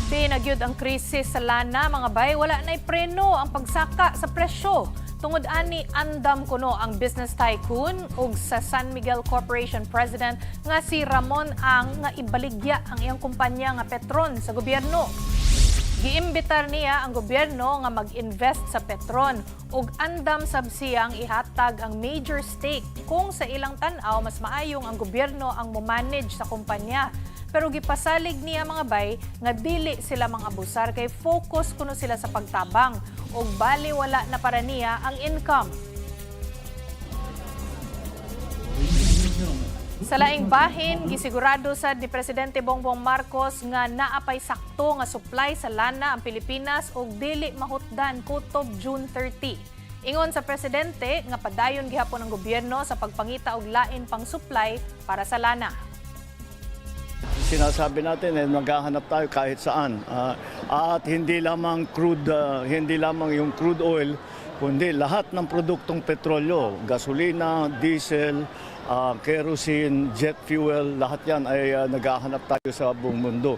Pinagyud ang krisis sa lana, mga bay, wala na'y preno ang pagsaka sa presyo. Tungod ani andam kuno ang business tycoon ug sa San Miguel Corporation President nga si Ramon Ang nga ibaligya ang iyang kumpanya nga Petron sa gobyerno. Giimbitar niya ang gobyerno nga mag-invest sa Petron ug andam sab siyang ihatag ang major stake kung sa ilang tan-aw mas maayong ang gobyerno ang mo-manage sa kumpanya. Pero gipasalig niya mga bay nga dili sila mga abusar kay focus kuno sila sa pagtabang ug bali wala na para niya ang income. Sa laing bahin, gisigurado sad ni Presidente Bongbong Marcos nga naapay sakto nga supply sa lana ang Pilipinas ug dili mahutdan kutob June 30. Ingon sa Presidente nga padayon gihapon ang gobyerno sa pagpangita og lain pang supply para sa lana. Sinasabi natin maghahanap tayo kahit saan. At hindi lamang yung crude oil, kundi lahat ng produktong petrolyo, gasolina, diesel, kerosene, jet fuel, lahat yan ay naghahanap tayo sa buong mundo.